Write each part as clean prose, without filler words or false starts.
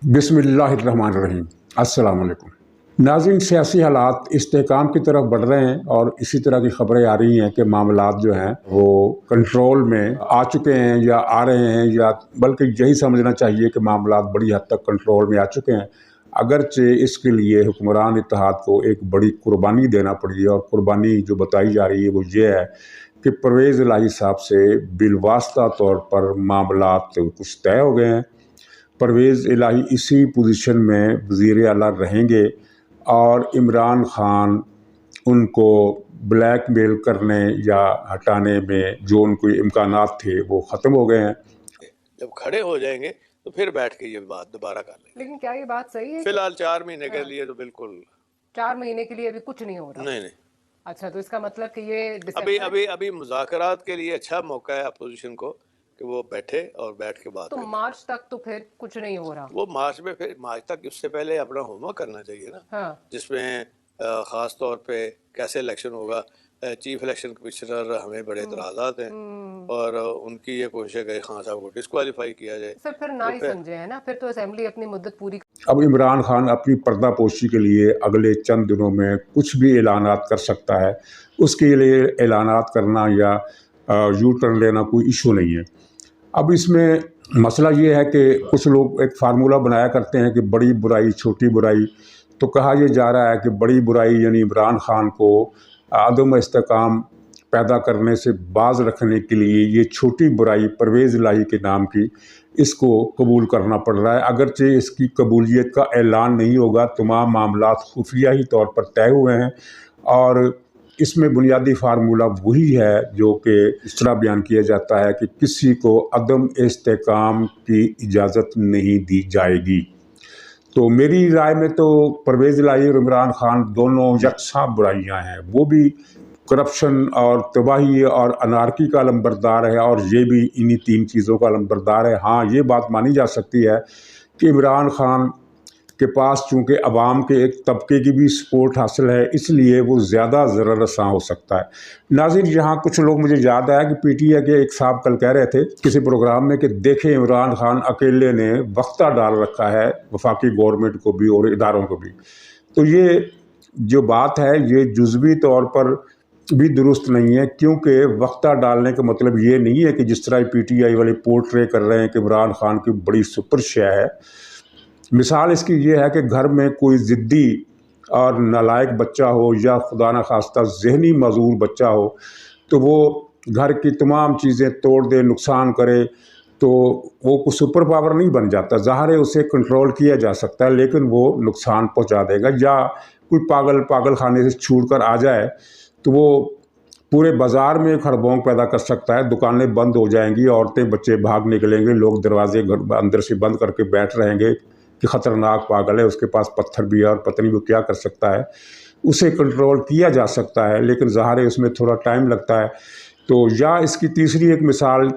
बिस्मिल्लाहिर्रहमानिर्रहीम। अस्सलाम वालेकुम। नाज़रीन, सियासी हालात इस्तेहकाम की तरफ बढ़ रहे हैं और इसी तरह की ख़बरें आ रही हैं कि मामलात जो हैं वो कंट्रोल में आ चुके हैं या आ रहे हैं, या बल्कि यही समझना चाहिए कि मामलात बड़ी हद तक कंट्रोल में आ चुके हैं। अगरचे इसके लिए हुक्मरान इत्तेहाद को एक बड़ी कुर्बानी देना पड़ी है, और कुर्बानी जो बताई जा रही है वो ये है कि परवेज़ इलाही साहब से बिलवास्ता तौर पर मामलात कुछ तय हो गए हैं। परवेज़ इलाही इसी पोजीशन में वज़ीर आला रहेंगे और इमरान खान उनको ब्लैकमेल करने या हटाने में जो उनको इम्कानात थे वो ख़त्म हो गए हैं। जब खड़े हो जाएंगे तो फिर बैठ के ये बात दोबारा कर लेंगे। लेकिन क्या ये बात सही है? फिलहाल 4 महीने के लिए तो बिल्कुल 4 महीने के लिए अभी कुछ नहीं हो रहा। नहीं। अच्छा, तो इसका मतलब कि ये अभी मुज़ाकरात के लिए अच्छा मौका है अपोजिशन को कि वो बैठे और बैठ के बात तो करें। मार्च तक तो फिर कुछ नहीं हो रहा। वो मार्च तक उससे पहले अपना होमवर्क करना चाहिए ना। हाँ। जिसमें ख़ास तौर पे कैसे इलेक्शन होगा। चीफ इलेक्शन कमिश्नर हमें बड़े इतराज़ात हैं और उनकी ये कोशिश है कि खान साहब को डिस्क्वालीफाई किया जाए। सर फिर ना ही समझे है ना, फिर तो असेंबली अपनी मुद्दत पूरी। अब इमरान खान अपनी पर्दापोशी के लिए अगले चंद दिनों में कुछ भी ऐलानात कर सकता है। उसके लिए ऐलानात करना या यू टर्न लेना कोई इशू नहीं है। अब इसमें मसला ये है कि कुछ लोग एक फार्मूला बनाया करते हैं कि बड़ी बुराई छोटी बुराई। तो कहा यह जा रहा है कि बड़ी बुराई यानी इमरान खान को आदम इस्तेकाम पैदा करने से बाज रखने के लिए ये छोटी बुराई परवेज़ इलाही के नाम की इसको कबूल करना पड़ रहा है। अगरचे इसकी कबूलियत का ऐलान नहीं होगा, तमाम मामलात खुफिया ही तौर पर तय हुए हैं और इसमें बुनियादी फार्मूला वही है जो कि इस तरह बयान किया जाता है कि किसी को अदम इस्तेकाम की इजाज़त नहीं दी जाएगी। तो मेरी राय में तो परवेज़ इलाही और इमरान खान दोनों यकसा बुराइयां हैं। वो भी करप्शन और तबाही और अनारकी का लंबरदार है और ये भी इन्हीं 3 चीज़ों का लंबरदार है। हाँ, ये बात मानी जा सकती है कि इमरान खान के पास चूँकि अवाम के एक तबके की भी सपोर्ट हासिल है, इसलिए वो ज़्यादा ज़रर रसां हो सकता है। नाज़रीन, यहाँ कुछ लोग, मुझे याद आया कि पीटीआई के एक साहब कल कह रहे थे किसी प्रोग्राम में कि देखें इमरान खान अकेले ने वक्ता डाल रखा है वफाकी गवर्नमेंट को भी और इदारों को भी। तो ये जो बात है ये जुज़वी तौर पर भी दुरुस्त नहीं है, क्योंकि वक्ता डालने का मतलब ये नहीं है कि जिस तरह पीटीआई वाले पोर्ट्रे कर रहे हैं कि इमरान खान की बड़ी सुपर शय है। मिसाल इसकी ये है कि घर में कोई ज़िद्दी और नालायक बच्चा हो या खुदा न खास्ता ज़हनी मज़ूर बच्चा हो तो वो घर की तमाम चीज़ें तोड़ दे, नुकसान करे, तो वो कोई सुपर पावर नहीं बन जाता। ज़ाहिर है उसे कंट्रोल किया जा सकता है, लेकिन वो नुकसान पहुंचा देगा। या कोई पागल खाने से छूट कर आ जाए तो वो पूरे बाज़ार में खड़बोंग पैदा कर सकता है। दुकानें बंद हो जाएंगी, औरतें बच्चे भाग निकलेंगे, लोग दरवाजे घर अंदर से बंद करके बैठ रहेंगे कि ख़तरनाक पागल है, उसके पास पत्थर भी है और पता नहीं वो क्या कर सकता है। उसे कंट्रोल किया जा सकता है, लेकिन ज़ाहिर है उसमें थोड़ा टाइम लगता है। तो या इसकी तीसरी एक मिसाल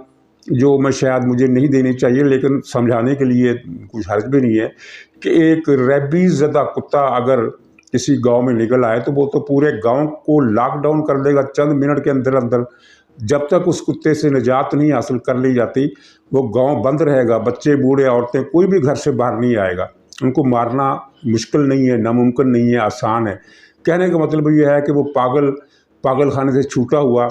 जो मैं शायद मुझे नहीं देनी चाहिए लेकिन समझाने के लिए कुछ हर्ज भी नहीं है कि एक रेबीज़ ज़दा कुत्ता अगर किसी गांव में निकल आए तो वो तो पूरे गांव को लॉकडाउन कर देगा चंद मिनट के अंदर अंदर। जब तक उस कुत्ते से निजात नहीं हासिल कर ली जाती वो गांव बंद रहेगा। बच्चे, बूढ़े, औरतें, कोई भी घर से बाहर नहीं आएगा। उनको मारना मुश्किल नहीं है, नामुमकिन नहीं है, आसान है। कहने का मतलब ये है कि वो पागल खाने से छूटा हुआ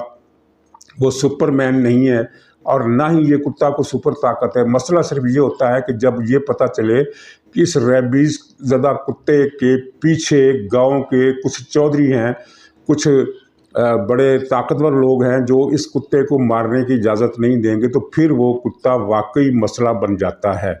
वो सुपरमैन नहीं है और ना ही ये कुत्ता को सुपर ताकत है। मसला सिर्फ ये होता है कि जब ये पता चले कि इस रेबीज़ ज़दा कुत्ते के पीछे गांव के कुछ चौधरी हैं, कुछ बड़े ताकतवर लोग हैं जो इस कुत्ते को मारने की इजाज़त नहीं देंगे, तो फिर वो कुत्ता वाकई मसला बन जाता है।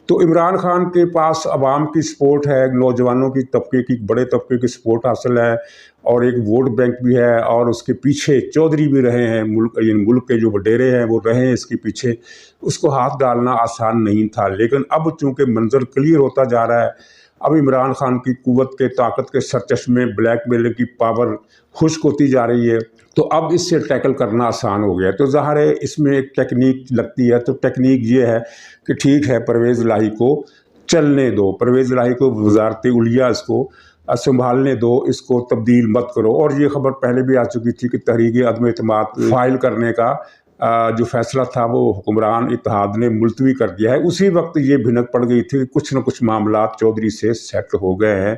तो इमरान खान के पास अवाम की सपोर्ट है, नौजवानों की बड़े तबके की सपोर्ट हासिल है और एक वोट बैंक भी है और उसके पीछे चौधरी भी रहे हैं, मुल्क के जो वडेरे हैं वो रहे हैं इसके पीछे। उसको हाथ डालना आसान नहीं था, लेकिन अब चूँकि मंजर क्लियर होता जा रहा है, अब इमरान खान की कुव्वत के ताकत के सरचश्मे ब्लैकमेलिंग की पावर खुश्क होती जा रही है, तो अब इससे टैकल करना आसान हो गया। तो ज़ाहिर है इसमें एक टेक्निक लगती है। तो टेक्निक ये है कि ठीक है, परवेज़ इलाही को चलने दो, परवेज़ इलाही को वज़ारत उलिया इसको संभालने दो, इसको तब्दील मत करो। और ये खबर पहले भी आ चुकी थी कि तहरीक अदम एतमाद फाइल करने का जो फैसला था वो हुक्मरान इत्तेहाद ने मुलतवी कर दिया है। उसी वक्त ये भिनक पड़ गई थी कि कुछ न कुछ मामलात चौधरी से सेट हो गए हैं।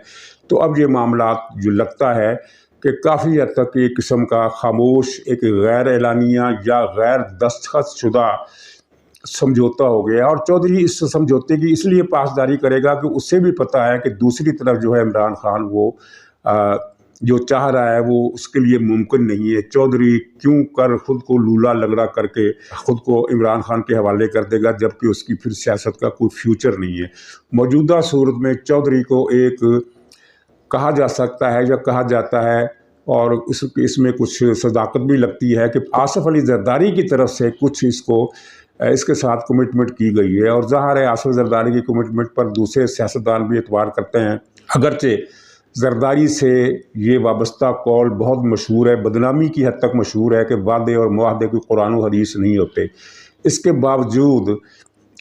तो अब ये मामलात जो लगता है कि काफ़ी हद तक एक किस्म का खामोश, एक गैर एलानिया या गैर दस्तखत शुदा समझौता हो गया। और चौधरी इस समझौते की इसलिए पासदारी करेगा कि उसे भी पता है कि दूसरी तरफ जो है इमरान खान वो जो चाह रहा है वो उसके लिए मुमकिन नहीं है। चौधरी क्यों कर खुद को लूला लगड़ा करके खुद को इमरान खान के हवाले कर देगा, जबकि उसकी फिर सियासत का कोई फ्यूचर नहीं है। मौजूदा सूरत में चौधरी को एक कहा जा सकता है या कहा जाता है, और इसमें कुछ सदाकत भी लगती है कि आसिफ अली जरदारी की तरफ से कुछ इसके साथ कमिटमेंट की गई है। और ज़ाहिर है आसिफ जरदारी की कमिटमेंट पर दूसरे सियासतदान भी एतबार करते हैं। अगरचे जरदारी से ये वाबस्ता कौल बहुत मशहूर है, बदनामी की हद तक मशहूर है कि वादे और मुआहदे कोई कुरान और हदीस नहीं होते। इसके बावजूद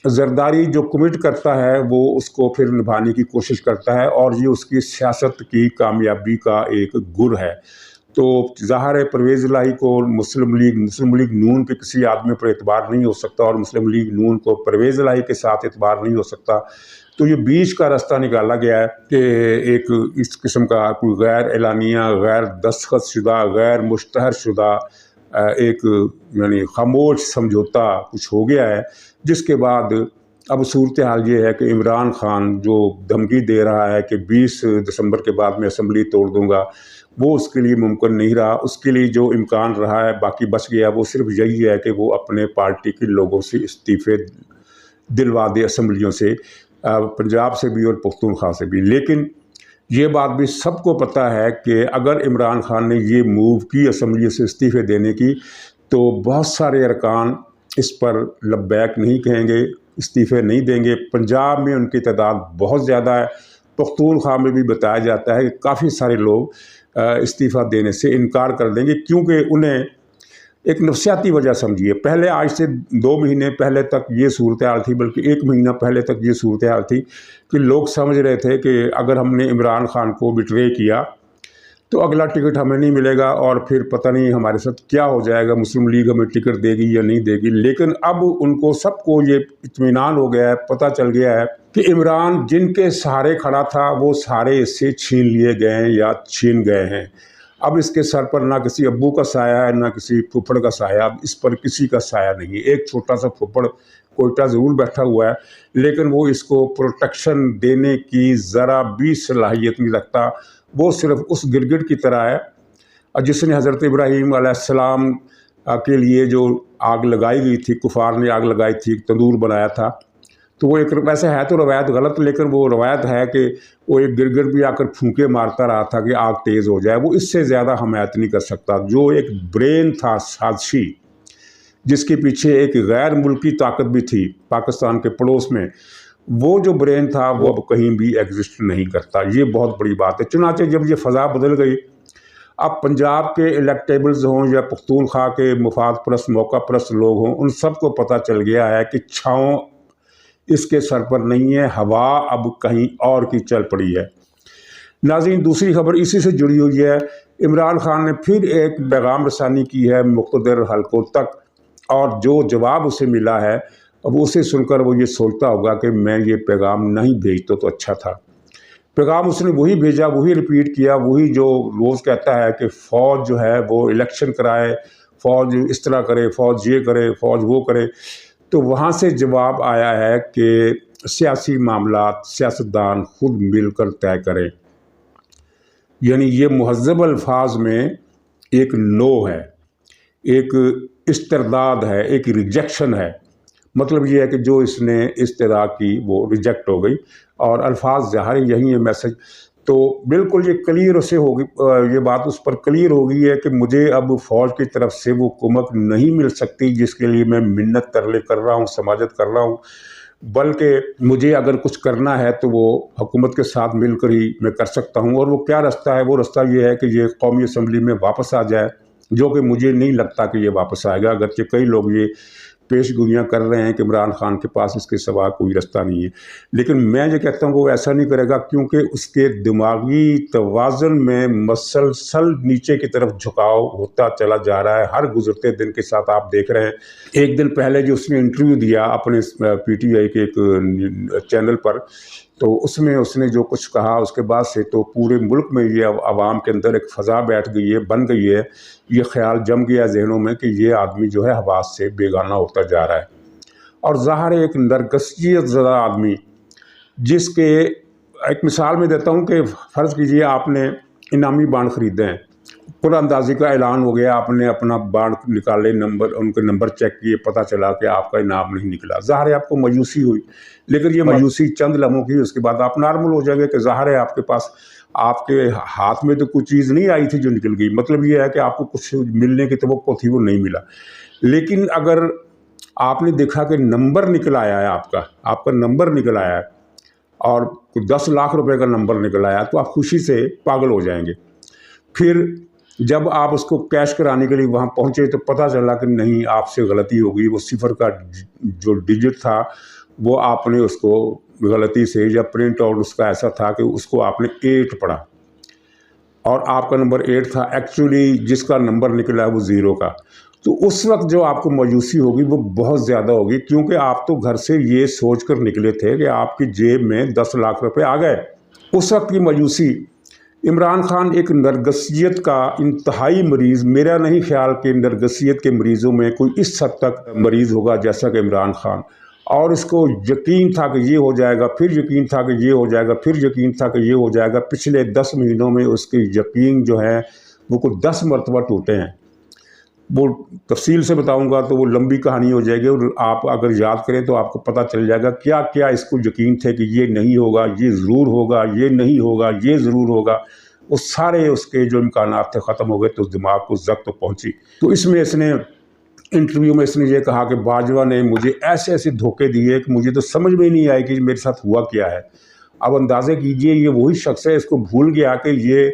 जरदारी जो कमिट करता है वो उसको फिर निभाने की कोशिश करता है, और ये उसकी सियासत की कामयाबी का एक गुर है। तो ज़ाहिर है परवेज़ इलाही को मुस्लिम लीग नून के किसी आदमी पर एतबार नहीं हो सकता, और मुस्लिम लीग नून को परवेज़ इलाही के साथ एतबार नहीं हो सकता। तो ये बीच का रास्ता निकाला गया है कि एक इस किस्म का कोई गैर एलानिया, गैर दस्तखत शुदा, गैर मुश्तहर शुदा एक यानी खामोश समझौता कुछ हो गया है, जिसके बाद अब सूरत हाल ये है कि इमरान खान जो धमकी दे रहा है कि 20 दिसंबर के बाद मैं असम्बली तोड़ दूंगा, वो उसके लिए मुमकिन नहीं रहा। उसके लिए जो इम्कान रहा है बाकी बच गया, वो सिर्फ यही है कि वो अपने पार्टी के लोगों से इस्तीफ़े दिलवा दे, असम्बलियों से, पंजाब से भी और पख्तूनख्वा से भी। लेकिन ये बात भी सबको पता है कि अगर इमरान खान ने ये मूव की असम्बली से इस्तीफ़े देने की, तो बहुत सारे अरकान इस पर लब्बैक नहीं कहेंगे, इस्तीफ़े नहीं देंगे। पंजाब में उनकी तादाद बहुत ज़्यादा है। पख्तूनख्वा में भी बताया जाता है कि काफ़ी सारे लोग इस्तीफ़ा देने से इनकार कर देंगे, क्योंकि उन्हें एक नफसियाती वजह समझिए। पहले आज से 2 महीने पहले तक ये सूरत हाल थी, बल्कि 1 महीना पहले तक ये सूरत हाल थी कि लोग समझ रहे थे कि अगर हमने इमरान खान को बिट्रे किया तो अगला टिकट हमें नहीं मिलेगा, और फिर पता नहीं हमारे साथ क्या हो जाएगा, मुस्लिम लीग हमें टिकट देगी या नहीं देगी। लेकिन अब उनको सबको ये इत्मीनान हो गया है, पता चल गया है कि इमरान जिनके सहारे खड़ा था वो सारे इससे छीन लिए गए हैं या छीन गए हैं। अब इसके सर पर ना किसी अब्बू का साया है, ना किसी फुफड़ का साया। अब इस पर किसी का साया नहीं है। एक छोटा सा फुफड़ कोयटा ज़रूर बैठा हुआ है, लेकिन वो इसको प्रोटेक्शन देने की ज़रा भी सलाहियत नहीं रखता। वो सिर्फ उस गिरगिट की तरह है जिसने हज़रत इब्राहीम अलैहिस्सलाम के लिए जो आग लगाई गई थी, कुफार ने आग लगाई थी, तंदूर बनाया था। तो वो एक वैसे है तो रवायत गलत, लेकिन वो रवायत है कि वो एक गिरगिट भी आकर फूंके मारता रहा था कि आग तेज़ हो जाए। वो इससे ज़्यादा हमायत नहीं कर सकता। जो एक ब्रेन था साजिशी, जिसके पीछे एक गैर मुल्की ताकत भी थी पाकिस्तान के पड़ोस में, वो जो ब्रेन था वो अब कहीं भी एग्जिस्ट नहीं करता। ये बहुत बड़ी बात है। चुनांचे जब ये फ़ज़ा बदल गई, अब पंजाब के इलेक्टेबल्स हों या पख्तूनख्वा के मुफाद परस्त, मौका परस्त लोग हों, उन सबको पता चल गया है कि छाँव इसके सर पर नहीं है, हवा अब कहीं और की चल पड़ी है। नाज़रीन, दूसरी खबर इसी से जुड़ी हुई है। इमरान खान ने फिर एक पैगाम रसानी की है मुक़्तदर हलकों तक, और जो जवाब उसे मिला है अब उसे सुनकर वो ये सोचता होगा कि मैं ये पैगाम नहीं भेजता तो अच्छा था। पैगाम उसने वही भेजा, वही रिपीट किया, वही जो रोज़ कहता है कि फ़ौज जो है वो इलेक्शन कराए, फ़ौज इस तरह करे, फ़ौज ये करे, फ़ौज वो करे। तो वहाँ से जवाब आया है कि सियासी मामलात सियासतदान खुद मिलकर तय करें। यानी ये मुहज़्ज़ब अल्फाज में एक नो है, एक इस्तरदाद है, एक रिजेक्शन है। मतलब ये है कि जो इसने इस्तरा की वो रिजेक्ट हो गई, और अल्फाज ज़ाहिर यही है मैसेज। तो बिल्कुल ये क्लियर से होगी, ये बात उस पर क्लियर हो गई है कि मुझे अब फ़ौज की तरफ से वो कुमक नहीं मिल सकती जिसके लिए मैं मिन्नत तरले कर रहा हूँ, समाजत कर रहा हूँ। बल्कि मुझे अगर कुछ करना है तो वो हुकूमत के साथ मिलकर ही मैं कर सकता हूँ। और वो क्या रास्ता है? वो रास्ता ये है कि ये कौमी असम्बली में वापस आ जाए, जो कि मुझे नहीं लगता कि ये वापस आएगा। अगरचे कई लोग ये پیش گوئیاں کر رہے ہیں کہ عمران خان کے پاس اس کے سوا کوئی راستہ نہیں ہے، لیکن میں یہ کہتا ہوں کہ وہ ایسا نہیں کرے گا، کیونکہ اس کے دماغی توازن میں مسلسل نیچے کی طرف جھکاؤ ہوتا چلا جا رہا ہے ہر گزرتے دن کے ساتھ۔ آپ دیکھ رہے ہیں ایک دن پہلے جو اس نے انٹرویو دیا اپنے PTI کے ایک چینل پر، تو اس میں اس نے جو کچھ کہا اس کے بعد سے تو پورے ملک میں یہ عوام کے اندر ایک فضا بیٹھ گئی ہے، بن گئی ہے، یہ خیال جم گیا ذہنوں میں کہ یہ آدمی جو ہے حواس سے بیگانہ ہوتا جا رہا ہے۔ اور ظاہر ہے ایک نرگسیت زدہ آدمی، جس کے ایک مثال میں دیتا ہوں کہ فرض کیجئے آپ نے انعامی بانڈ خریدے ہیں، پورا اندازی کا اعلان ہو گیا، آپ نے اپنا بانڈ نکالے، ان کے نمبر چیک کیے، پتہ چلا کہ آپ کا انعام نہیں نکلا، ظاہر ہے آپ کو مایوسی ہوئی، لیکن یہ مایوسی چند لمحوں کی، اس کے بعد آپ نارمل ہو جائیں گے کہ ظاہر ہے آپ کے پاس، آپ کے ہاتھ میں تو کوئی چیز نہیں آئی تھی جو نکل گئی، مطلب یہ ہے کہ آپ کو کچھ ملنے کی توقع تھی، وہ نہیں ملا۔ لیکن اگر آپ نے دیکھا کہ نمبر نکل آیا ہے، آپ کا نمبر نکل آیا ہے اور 10 لاکھ روپے کا نمبر نکل آیا، تو آپ خوشی سے پاگل ہو جائیں گے۔ پھر جب آپ اس کو کیش کرانے کے لیے وہاں پہنچے تو پتہ چلا کہ نہیں، آپ سے غلطی ہو گئی، وہ صفر کا جو ڈیجٹ تھا وہ آپ نے اس کو غلطی سے، یا پرنٹ آؤٹ اس کا ایسا تھا کہ اس کو آپ نے 8 پڑھا اور آپ کا نمبر 8 تھا، ایکچولی جس کا نمبر نکلا ہے وہ 0 کا۔ تو اس وقت جو آپ کو مایوسی ہوگی وہ بہت زیادہ ہوگی، کیونکہ آپ تو گھر سے یہ سوچ کر نکلے تھے کہ آپ کی جیب میں 10 لاکھ روپے آ گئے۔ اس وقت کی مایوسی۔ عمران خان ایک نرگسیت کا انتہائی مریض، میرا نہیں خیال کہ نرگسیت کے مریضوں میں کوئی اس حد تک مریض ہوگا جیسا کہ عمران خان، اور اس کو یقین تھا کہ یہ ہو جائے گا، پھر یقین تھا کہ یہ ہو جائے گا، پھر یقین تھا کہ یہ ہو جائے گا۔ پچھلے 10 مہینوں میں اس کے یقین جو ہے وہ کوئی 10 مرتبہ ٹوٹے ہیں۔ وہ تفصیل سے بتاؤں گا تو وہ لمبی کہانی ہو جائے گی، اور آپ اگر یاد کریں تو آپ کو پتہ چل جائے گا کیا کیا اس کو یقین تھے کہ یہ نہیں ہوگا، یہ ضرور ہوگا، یہ نہیں ہوگا، یہ ضرور ہوگا۔ وہ سارے اس کے جو امکانات تھے ختم ہو گئے، تو اس دماغ کو زد پہنچی۔ تو اس میں اس نے انٹرویو میں اس نے یہ کہا کہ باجوہ نے مجھے ایسے ایسے دھوکے دیے کہ مجھے تو سمجھ میں نہیں آئے کہ میرے ساتھ ہوا کیا ہے۔ اب اندازے کیجئے یہ وہی شخص ہے، اس کو بھول گیا کہ یہ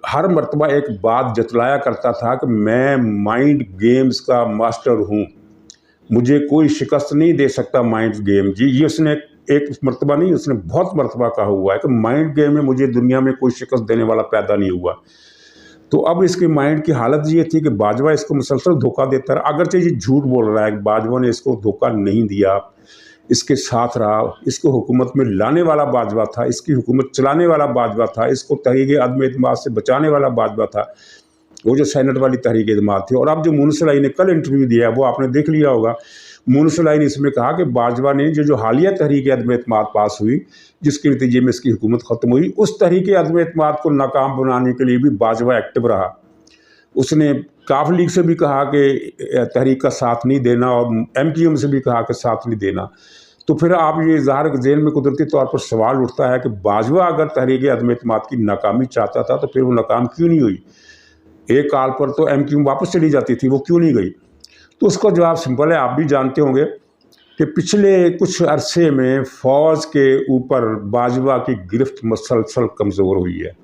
ہر مرتبہ ایک بات جتلایا کرتا تھا کہ میں مائنڈ گیمز کا ماسٹر ہوں، مجھے کوئی شکست نہیں دے سکتا مائنڈ گیم۔ جی یہ اس نے ایک مرتبہ نہیں، اس نے بہت مرتبہ کہا ہوا ہے کہ مائنڈ گیم میں مجھے دنیا میں کوئی شکست دینے والا پیدا نہیں ہوا۔ تو اب اس کے مائنڈ کی حالت یہ تھی کہ باجوہ اس کو مسلسل دھوکہ دیتا رہا، اگرچہ یہ جھوٹ بول رہا ہے کہ باجوہ نے اس کو دھوکہ نہیں دیا، اس کے ساتھ رہا، اس کو حکومت میں لانے والا باجوہ تھا، اس کی حکومت چلانے والا باجوہ تھا، اس کو تحریک عدم اعتماد سے بچانے والا باجوہ تھا، وہ جو سینٹ والی تحریک اعتماد تھی۔ اور اب جو مونس الائی نے کل انٹرویو دیا ہے وہ آپ نے دیکھ لیا ہوگا، مونس الائی نے اس میں کہا کہ باجوہ نے جو حالیہ تحریک عدم اعتماد پاس ہوئی، جس کے نتیجے میں اس کی حکومت ختم ہوئی، اس تحریک عدم اعتماد کو ناکام بنانے کے لیے بھی باجوہ ایکٹیو رہا۔ اس نے کاف لیگ سے بھی کہا کہ تحریک کا ساتھ نہیں دینا، اور MQM سے بھی کہا کہ ساتھ نہیں دینا۔ تو پھر آپ یہ ظاہر ذہن میں قدرتی طور پر سوال اٹھتا ہے کہ باجوہ اگر تحریک عدم اعتماد کی ناکامی چاہتا تھا تو پھر وہ ناکام کیوں نہیں ہوئی؟ ایک کال پر تو MQM واپس چلی جاتی تھی، وہ کیوں نہیں گئی؟ تو اس کا جواب سمپل ہے، آپ بھی جانتے ہوں گے کہ پچھلے کچھ عرصے میں فوج کے اوپر باجوہ کی گرفت مسلسل کمزور ہوئی ہے۔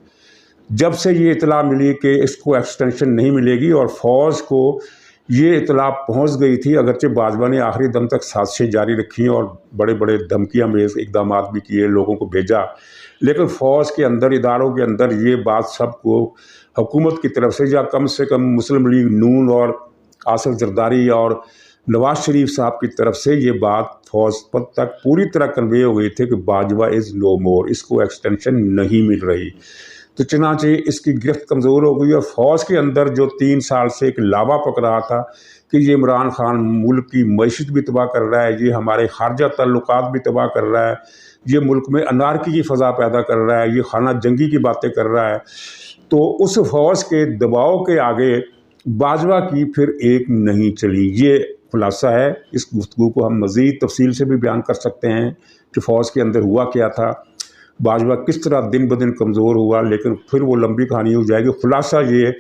جب سے یہ اطلاع ملی کہ اس کو ایکسٹینشن نہیں ملے گی، اور فوج کو یہ اطلاع پہنچ گئی تھی، اگرچہ باجوہ نے آخری دم تک سازشیں جاری رکھی اور بڑے بڑے دھمکیاں میز اقدامات بھی کیے، لوگوں کو بھیجا، لیکن فوج کے اندر، اداروں کے اندر یہ بات سب کو حکومت کی طرف سے، یا کم سے کم مسلم لیگ نون اور آصف زرداری اور نواز شریف صاحب کی طرف سے یہ بات فوج تک پوری طرح کنوے ہو گئی تھی کہ باجوہ از نو مور، اس کو ایکسٹینشن نہیں مل رہی۔ تو چنانچہ اس کی گرفت کمزور ہو گئی، اور فوج کے اندر جو 3 سال سے ایک لاوا پک رہا تھا کہ یہ عمران خان ملک کی معیشت بھی تباہ کر رہا ہے، یہ ہمارے خارجہ تعلقات بھی تباہ کر رہا ہے، یہ ملک میں انارکی کی فضا پیدا کر رہا ہے، یہ خانہ جنگی کی باتیں کر رہا ہے، تو اس فوج کے دباؤ کے آگے باجوہ کی پھر ایک نہیں چلی۔ یہ خلاصہ ہے۔ اس گفتگو کو ہم مزید تفصیل سے بھی بیان کر سکتے ہیں کہ فوج کے اندر ہوا کیا تھا، باجوہ کس طرح دن بدن کمزور ہوا، لیکن پھر وہ لمبی کہانی ہو جائے گی۔ خلاصہ یہ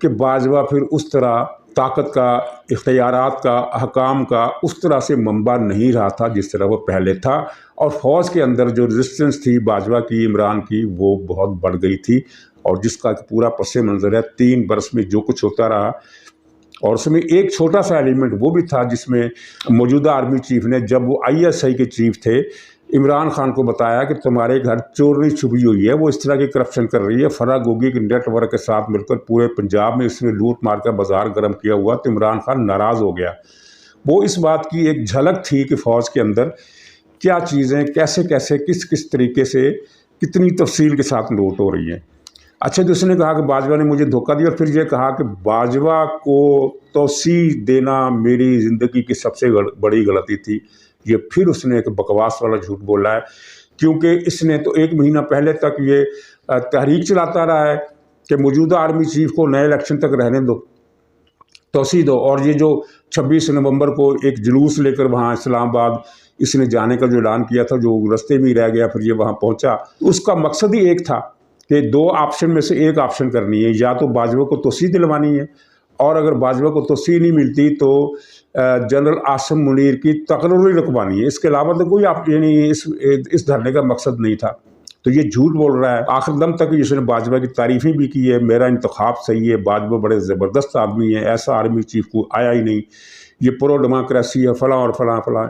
کہ باجوہ پھر اس طرح طاقت کا، اختیارات کا، احکام کا اس طرح سے منبع نہیں رہا تھا جس طرح وہ پہلے تھا، اور فوج کے اندر جو ریزسٹنس تھی باجوہ کی، عمران کی، وہ بہت بڑھ گئی تھی، اور جس کا پورا پس منظر ہے 3 برس میں جو کچھ ہوتا رہا۔ اور اس میں ایک چھوٹا سا ایلیمنٹ وہ بھی تھا جس میں موجودہ آرمی چیف نے جب وہ ISI کے چیف تھے عمران خان کو بتایا کہ تمہارے گھر چورنی چھپی ہوئی ہے، وہ اس طرح کی کرپشن کر رہی ہے، فرا گوگی کے نیٹ ورک کے ساتھ مل کر پورے پنجاب میں اس نے لوٹ مار کر بازار گرم کیا ہوا، تو عمران خان ناراض ہو گیا۔ وہ اس بات کی ایک جھلک تھی کہ فوج کے اندر کیا چیزیں کیسے کیسے کس طریقے سے کتنی تفصیل کے ساتھ نوٹ ہو رہی ہیں۔ اچھا، تو اس نے کہا کہ باجوہ نے مجھے دھوکہ دیا، اور پھر یہ کہا کہ باجوہ کو توسیع دینا میری زندگی کی سب سے بڑی غلطی تھی۔ یہ پھر اس نے ایک بکواس والا جھوٹ بولا ہے، کیونکہ اس نے تو 1 مہینہ پہلے تک یہ تحریک چلاتا رہا ہے کہ موجودہ آرمی چیف کو نئے الیکشن تک رہنے دو، توسیع دو، اور یہ جو 26 نومبر کو ایک جلوس لے کر وہاں اسلام آباد اس نے جانے کا جو اعلان کیا تھا، جو رستے میں ہی رہ گیا، پھر یہ وہاں پہنچا، اس کا مقصد ہی ایک تھا کہ 2 آپشن میں سے ایک آپشن کرنی ہے، یا تو باجوہ کو توسیع دلوانی ہے، اور اگر باجوہ کو توسیع نہیں ملتی تو جنرل عاصم منیر کی تقرری رکھوانی ہے۔ اس کے علاوہ تو کوئی یعنی اس دھرنے کا مقصد نہیں تھا۔ تو یہ جھوٹ بول رہا ہے۔ آخر دم تک اس نے باجوہ کی تعریفیں بھی کی ہے، میرا انتخاب صحیح ہے، باجوہ بڑے زبردست آدمی ہیں، ایسا آرمی چیف کو آیا ہی نہیں، یہ پرو ڈیموکریسی ہے، فلاں اور فلاں فلاں۔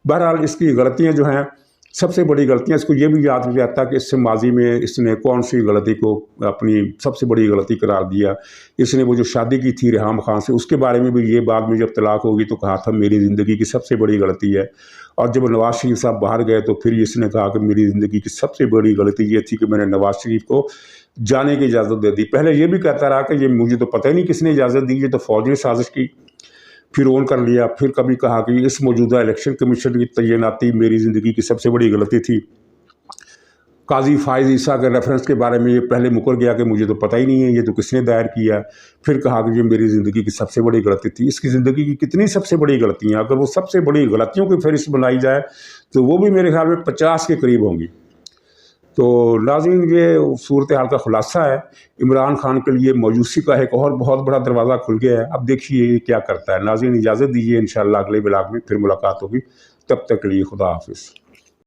بہرحال اس کی غلطیاں جو ہیں، سب سے بڑی غلطیاں، اس کو یہ بھی یاد نہیں رہتا کہ اس سے ماضی میں اس نے کون سی غلطی کو اپنی سب سے بڑی غلطی قرار دیا۔ اس نے وہ جو شادی کی تھی ریحام خان سے، اس کے بارے میں بھی یہ بعد میں جب طلاق ہوگی تو کہا تھا میری زندگی کی سب سے بڑی غلطی ہے، اور جب نواز شریف صاحب باہر گئے تو پھر اس نے کہا کہ میری زندگی کی سب سے بڑی غلطی یہ تھی کہ میں نے نواز شریف کو جانے کی اجازت دے دی۔ پہلے یہ بھی کہتا رہا کہ یہ مجھے تو پتہ ہی نہیں کس نے اجازت دی، یہ تو فوج نے سازش کی، پھر اون کر لیا، پھر کبھی کہا کہ اس موجودہ الیکشن کمیشن کی تعیناتی میری زندگی کی سب سے بڑی غلطی تھی۔ قاضی فائز عیسیٰ کے ریفرنس کے بارے میں یہ پہلے مکر گیا کہ مجھے تو پتہ ہی نہیں ہے یہ تو کس نے دائر کیا، پھر کہا کہ یہ میری زندگی کی سب سے بڑی غلطی تھی۔ اس کی زندگی کی کتنی سب سے بڑی غلطیاں، اگر وہ سب سے بڑی غلطیوں کی فہرست بنائی جائے تو وہ بھی میرے خیال میں 50 کے قریب ہوں گی۔ تو ناظرین، یہ صورتحال کا خلاصہ ہے۔ عمران خان کے لیے مایوسی کا ایک اور بہت بڑا دروازہ کھل گیا ہے، اب دیکھیے یہ کیا کرتا ہے۔ ناظرین اجازت دیجیے، انشاءاللہ اگلے بلاگ میں پھر ملاقات ہوگی، تب تک کے لیے خدا حافظ۔